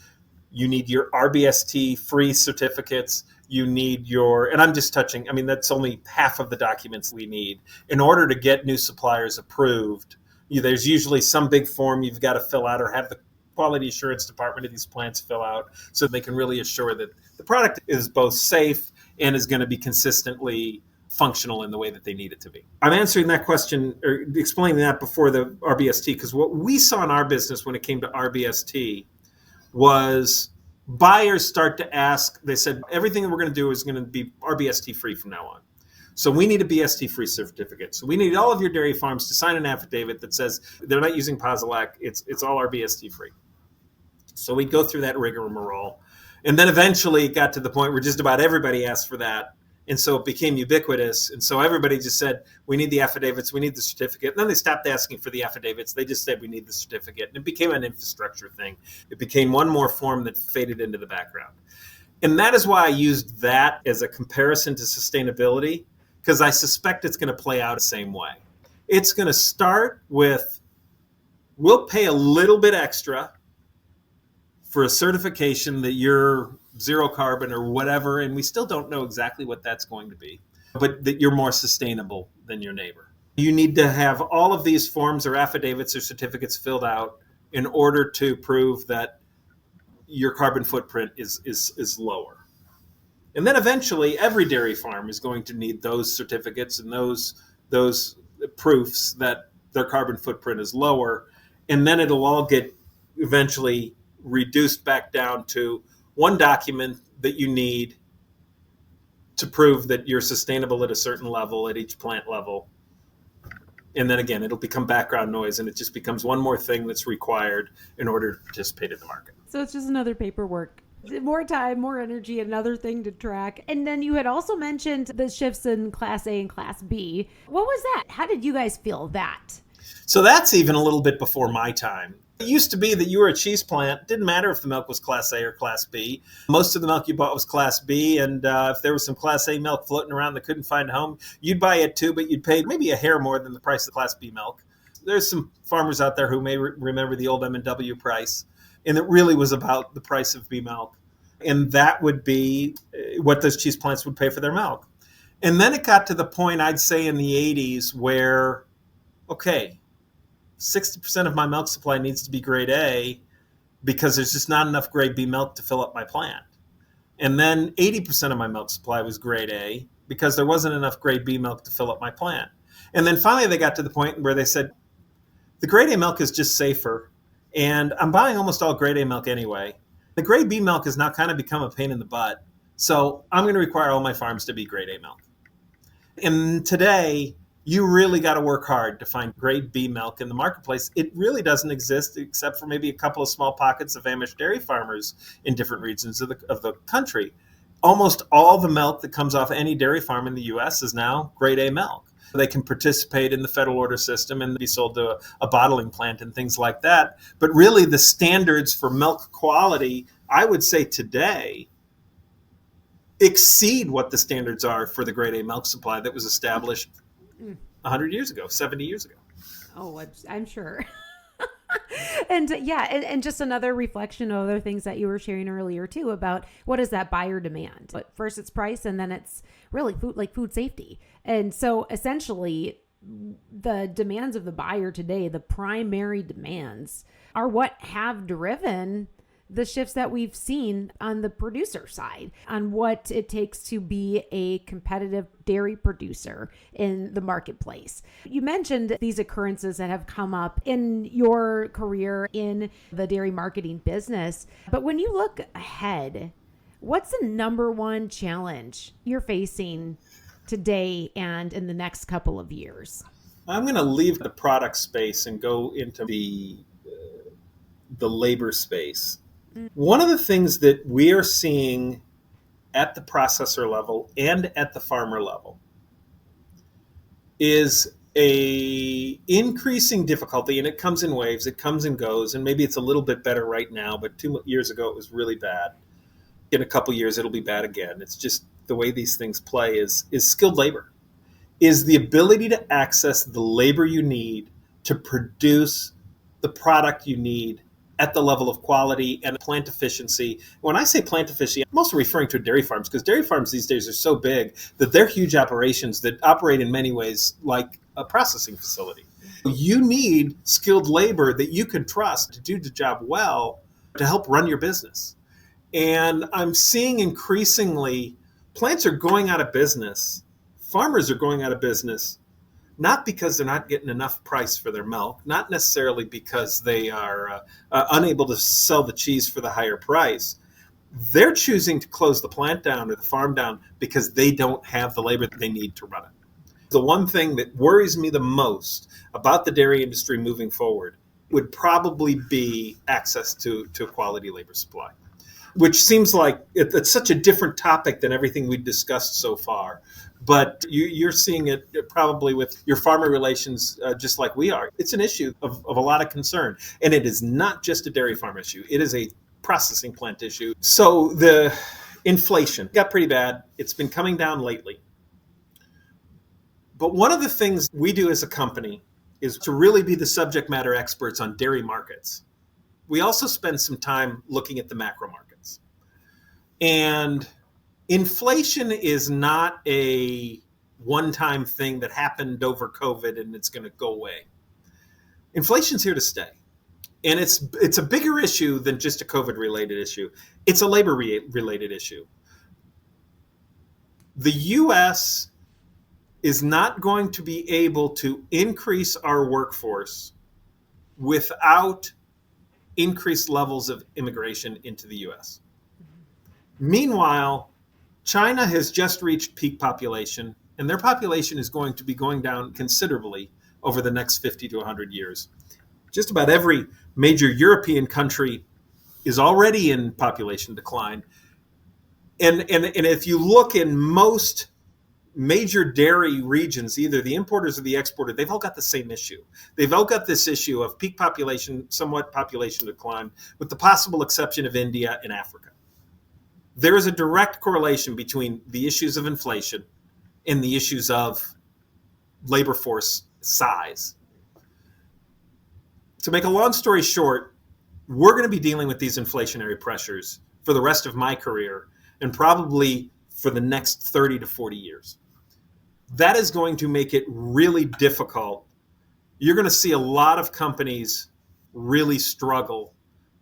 You need your RBST free certificates. You need and I'm just touching, that's only half of the documents we need. In order to get new suppliers approved, there's usually some big form you've got to fill out or have the quality assurance department of these plants fill out so they can really assure that the product is both safe and is going to be consistently functional in the way that they need it to be. I'm answering that question or explaining that before the RBST, because what we saw in our business when it came to RBST was buyers start to ask, they said, everything that we're going to do is going to be RBST free from now on. So we need a BST free certificate. So we need all of your dairy farms to sign an affidavit that says they're not using Posilac, it's all RBST free. So we'd go through that rigmarole. And then eventually it got to the point where just about everybody asked for that. And so it became ubiquitous. And so everybody just said, we need the affidavits, we need the certificate. And then they stopped asking for the affidavits. They just said, we need the certificate. And it became an infrastructure thing. It became one more form that faded into the background. And that is why I used that as a comparison to sustainability, because I suspect it's going to play out the same way. It's going to start with, we'll pay a little bit extra for a certification that you're zero carbon or whatever, and we still don't know exactly what that's going to be, but that you're more sustainable than your neighbor. You need to have all of these forms or affidavits or certificates filled out in order to prove that your carbon footprint is lower. And then eventually every dairy farm is going to need those certificates and those proofs that their carbon footprint is lower. And then it'll all get eventually reduced back down to one document that you need to prove that you're sustainable at a certain level, at each plant level. And then again, it'll become background noise, and it just becomes one more thing that's required in order to participate in the market. So it's just another paperwork. More time, more energy, another thing to track. And then you had also mentioned the shifts in Class A and Class B. What was that? How did you guys feel that? So that's even a little bit before my time. It used to be that you were a cheese plant. Didn't matter if the milk was Class A or Class B. Most of the milk you bought was Class B, and if there was some Class A milk floating around that couldn't find a home, you'd buy it too, but you'd pay maybe a hair more than the price of Class B milk. There's some farmers out there who may remember the old M&W price, and it really was about the price of B milk. And that would be what those cheese plants would pay for their milk. And then it got to the point, I'd say in the 80s, where, okay, 60% of my milk supply needs to be grade A because there's just not enough grade B milk to fill up my plant. And then 80% of my milk supply was grade A because there wasn't enough grade B milk to fill up my plant. And then finally they got to the point where they said, the grade A milk is just safer, and I'm buying almost all grade A milk anyway. The grade B milk has now kind of become a pain in the butt, so I'm going to require all my farms to be grade A milk. And today, you really got to work hard to find grade B milk in the marketplace. It really doesn't exist except for maybe a couple of small pockets of Amish dairy farmers in different regions of the country. Almost all the milk that comes off any dairy farm in the U.S. is now grade A milk. They can participate in the federal order system and be sold to a bottling plant and things like that. But really, the standards for milk quality, I would say today, exceed what the standards are for the grade A milk supply that was established 100 years ago, 70 years ago. Oh, I'm sure. And just another reflection of other things that you were sharing earlier too about what is that buyer demand. But first it's price, and then it's really food safety. And so essentially the demands of the buyer today, the primary demands, are what have driven the shifts that we've seen on the producer side, on what it takes to be a competitive dairy producer in the marketplace. You mentioned these occurrences that have come up in your career in the dairy marketing business. But when you look ahead, what's the number one challenge you're facing today and in the next couple of years? I'm going to leave the product space and go into the labor space. One of the things that we are seeing at the processor level and at the farmer level is a increasing difficulty, and it comes in waves, it comes and goes, and maybe it's a little bit better right now, but 2 years ago it was really bad. In a couple years it'll be bad again. It's just the way these things play is skilled labor, is the ability to access the labor you need to produce the product you need at the level of quality and plant efficiency. When I say plant efficiency, I'm also referring to dairy farms, because dairy farms these days are so big that they're huge operations that operate in many ways like a processing facility. You need skilled labor that you can trust to do the job well to help run your business. And I'm seeing increasingly plants are going out of business. Farmers are going out of business, not because they're not getting enough price for their milk, not necessarily because they are unable to sell the cheese for the higher price. They're choosing to close the plant down or the farm down because they don't have the labor that they need to run it. The one thing that worries me the most about the dairy industry moving forward would probably be access to a quality labor supply, which seems like it's such a different topic than everything we've discussed so far. But you're seeing it probably with your farmer relations just like we are. It's an issue of a lot of concern. And it is not just a dairy farm issue. It is a processing plant issue. So the inflation got pretty bad. It's been coming down lately. But one of the things we do as a company is to really be the subject matter experts on dairy markets. We also spend some time looking at the macro markets. And inflation is not a one-time thing that happened over COVID and it's going to go away. Inflation's here to stay. And it's a bigger issue than just a COVID-related issue. It's a labor-related issue. The U.S. is not going to be able to increase our workforce without increased levels of immigration into the U.S. Meanwhile, China has just reached peak population, and their population is going to be going down considerably over the next 50 to 100 years. Just about every major European country is already in population decline. And if you look in most major dairy regions, either the importers or the exporter, they've all got the same issue. They've all got this issue of peak population, somewhat population decline, with the possible exception of India and Africa. There is a direct correlation between the issues of inflation and the issues of labor force size. To make a long story short, we're going to be dealing with these inflationary pressures for the rest of my career and probably for the next 30 to 40 years. That is going to make it really difficult. You're going to see a lot of companies really struggle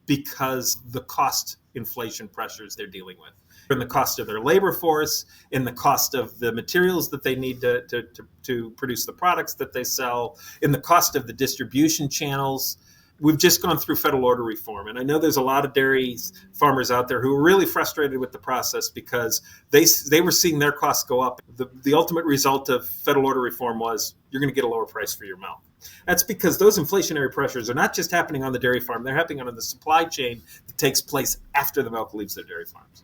because the cost inflation pressures they're dealing with, in the cost of their labor force, in the cost of the materials that they need to produce the products that they sell, in the cost of the distribution channels. We've just gone through federal order reform, and I know there's a lot of dairy farmers out there who are really frustrated with the process because they were seeing their costs go up. The ultimate result of federal order reform was you're going to get a lower price for your milk. That's because those inflationary pressures are not just happening on the dairy farm, they're happening on the supply chain that takes place after the milk leaves their dairy farms.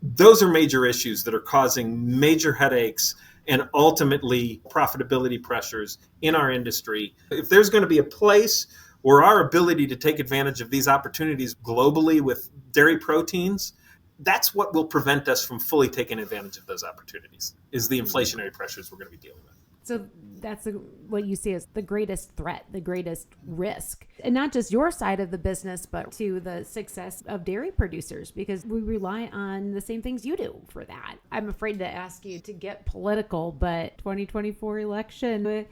Those are major issues that are causing major headaches and ultimately profitability pressures in our industry. If there's going to be a place where our ability to take advantage of these opportunities globally with dairy proteins, that's what will prevent us from fully taking advantage of those opportunities, is the inflationary pressures we're going to be dealing with. So that's what you see as the greatest threat, the greatest risk, and not just your side of the business, but to the success of dairy producers, because we rely on the same things you do for that. I'm afraid to ask you to get political, but 2024 election,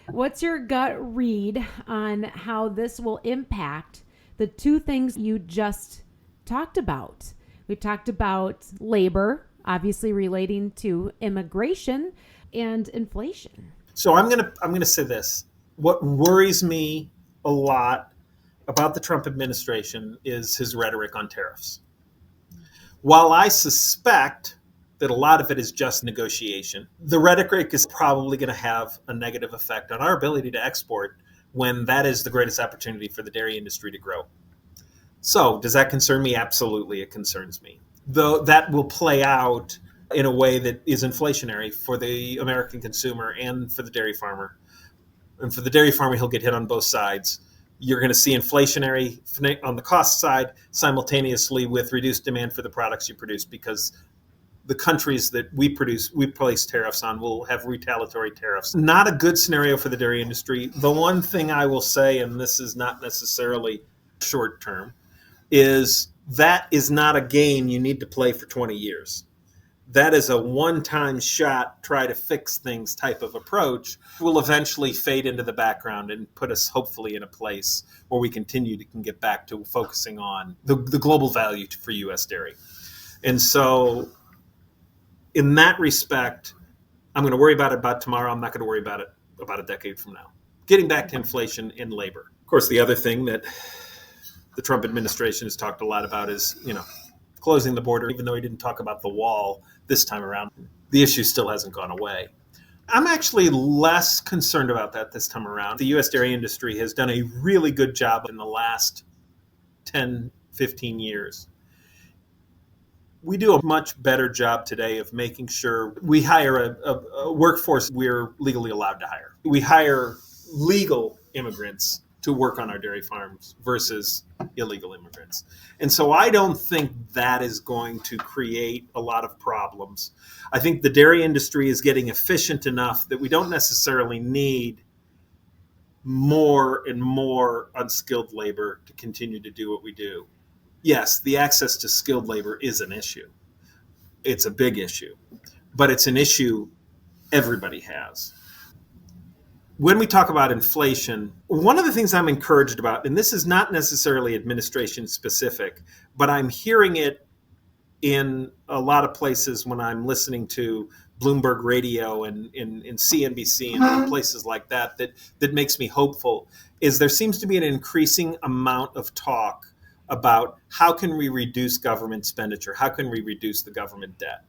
what's your gut read on how this will impact the two things you just talked about? We talked about labor, obviously relating to immigration, and inflation. So I'm gonna say this. What worries me a lot about the Trump administration is his rhetoric on tariffs. While I suspect that a lot of it is just negotiation, the rhetoric is probably going to have a negative effect on our ability to export when that is the greatest opportunity for the dairy industry to grow. So does that concern me? Absolutely, it concerns me. Though that will play out in a way that is inflationary for the American consumer and for the dairy farmer. And for the dairy farmer, he'll get hit on both sides. You're going to see inflationary on the cost side simultaneously with reduced demand for the products you produce, because the countries that we place tariffs on will have retaliatory tariffs. Not a good scenario for the dairy industry. The one thing I will say, and this is not necessarily short term, is that is not a game you need to play for 20 years. That is a one-time shot, try to fix things type of approach, will eventually fade into the background and put us hopefully in a place where we can get back to focusing on the global value for U.S. dairy. And so in that respect, I'm going to worry about tomorrow. I'm not going to worry about it about a decade from now. Getting back to inflation in labor. Of course, the other thing that the Trump administration has talked a lot about is, closing the border, even though he didn't talk about the wall this time around. The issue still hasn't gone away. I'm actually less concerned about that this time around. The U.S. dairy industry has done a really good job in the last 10, 15 years. We do a much better job today of making sure we hire a workforce we're legally allowed to hire. We hire legal immigrants to work on our dairy farms versus illegal immigrants. And so I don't think that is going to create a lot of problems. I think the dairy industry is getting efficient enough that we don't necessarily need more and more unskilled labor to continue to do what we do. Yes, the access to skilled labor is an issue. It's a big issue, but it's an issue everybody has. When we talk about inflation, one of the things I'm encouraged about, and this is not necessarily administration specific, but I'm hearing it in a lot of places when I'm listening to Bloomberg Radio and CNBC and places like that makes me hopeful, is there seems to be an increasing amount of talk about how can we reduce government expenditure? How can we reduce the government debt?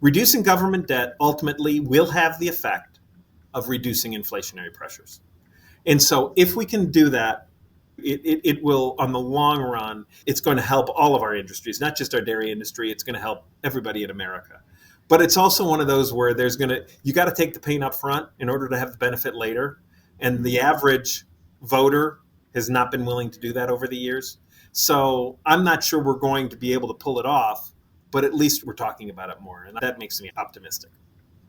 Reducing government debt ultimately will have the effect of reducing inflationary pressures. And so if we can do that, it will, on the long run, it's going to help all of our industries, not just our dairy industry. It's going to help everybody in America. But it's also one of those where you got to take the pain up front in order to have the benefit later. And the average voter has not been willing to do that over the years. So I'm not sure we're going to be able to pull it off, but at least we're talking about it more. And that makes me optimistic.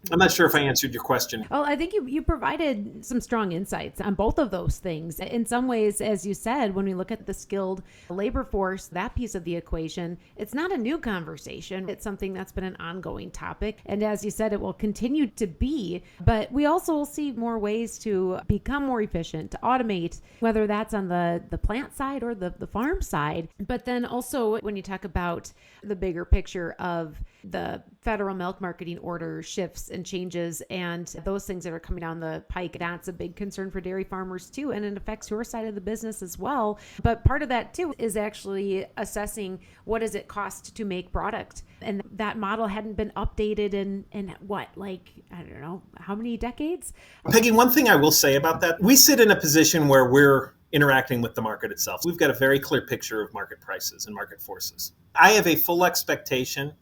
I'm not sure if I answered your question. Well, I think you provided some strong insights on both of those things. In some ways, as you said, when we look at the skilled labor force, that piece of the equation, it's not a new conversation. It's something that's been an ongoing topic. And as you said, it will continue to be. But we also will see more ways to become more efficient, to automate, whether that's on the plant side or the farm side. But then also when you talk about the bigger picture of the federal milk marketing order shifts and changes and those things that are coming down the pike, that's a big concern for dairy farmers too. And it affects your side of the business as well. But part of that too is actually assessing what does it cost to make product. And that model hadn't been updated in what, like, I don't know, how many decades? Peggy, one thing I will say about that, we sit in a position where we're interacting with the market itself. We've got a very clear picture of market prices and market forces. I have a full expectation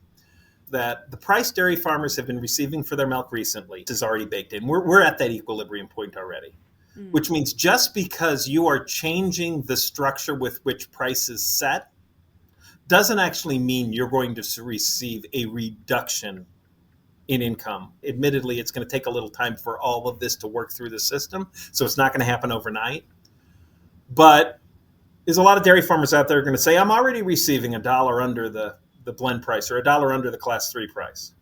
that the price dairy farmers have been receiving for their milk recently is already baked in. We're at that equilibrium point already, which means just because you are changing the structure with which price is set doesn't actually mean you're going to receive a reduction in income. Admittedly, it's going to take a little time for all of this to work through the system, so it's not going to happen overnight. But there's a lot of dairy farmers out there going to say, I'm already receiving $1 under the blend price or $1 under the class 3 price.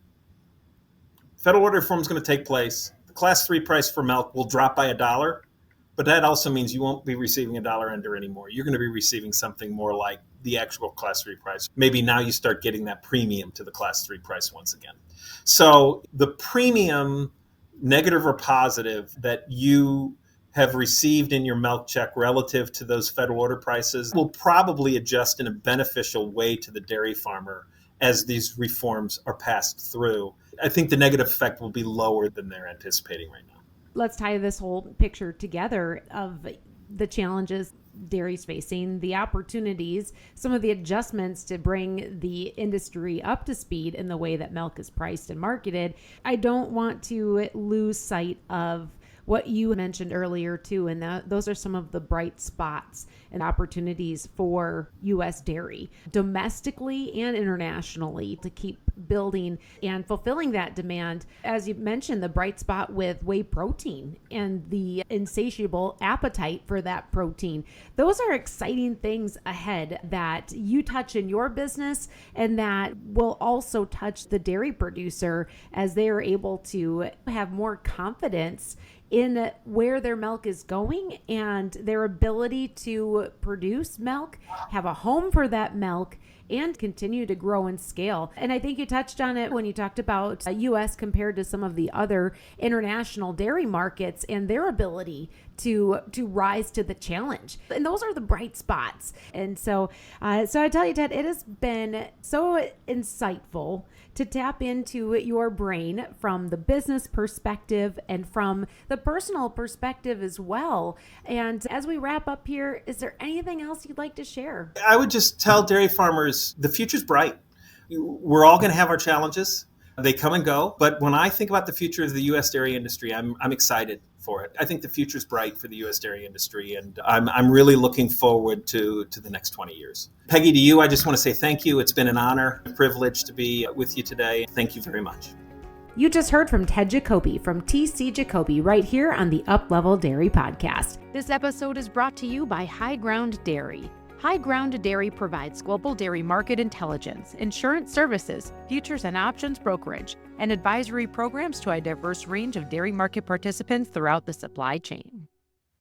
Federal order reform is going to take place. The class 3 price for milk will drop by $1, but that also means you won't be receiving $1 under anymore. You're going to be receiving something more like the actual class 3 price. Maybe now you start getting that premium to the class 3 price once again. So the premium, negative or positive, that you have received in your milk check relative to those federal order prices will probably adjust in a beneficial way to the dairy farmer as these reforms are passed through. I think the negative effect will be lower than they're anticipating right now. Let's tie this whole picture together of the challenges dairy's facing, the opportunities, some of the adjustments to bring the industry up to speed in the way that milk is priced and marketed. I don't want to lose sight of what you mentioned earlier too, and those are some of the bright spots and opportunities for U.S. dairy, domestically and internationally, to keep building and fulfilling that demand. As you mentioned, the bright spot with whey protein and the insatiable appetite for that protein. Those are exciting things ahead that you touch in your business and that will also touch the dairy producer as they are able to have more confidence in where their milk is going and their ability to produce milk, have a home for that milk, and continue to grow and scale. And I think you touched on it when you talked about U.S. compared to some of the other international dairy markets and their ability to rise to the challenge. And those are the bright spots. And so I tell you, Ted, it has been so insightful to tap into your brain from the business perspective and from the personal perspective as well. And as we wrap up here, is there anything else you'd like to share? I would just tell dairy farmers, the future's bright. We're all going to have our challenges. They come and go. But when I think about the future of the U.S. dairy industry, I'm excited for it. I think the future's bright for the U.S. dairy industry, and I'm really looking forward to the next 20 years. Peggy, to you, I just want to say thank you. It's been an honor, a privilege to be with you today. Thank you very much. You just heard from Ted Jacoby from TC Jacoby right here on the Up Level Dairy Podcast. This episode is brought to you by HighGround Dairy. HighGround Dairy provides global dairy market intelligence, insurance services, futures and options brokerage, and advisory programs to a diverse range of dairy market participants throughout the supply chain.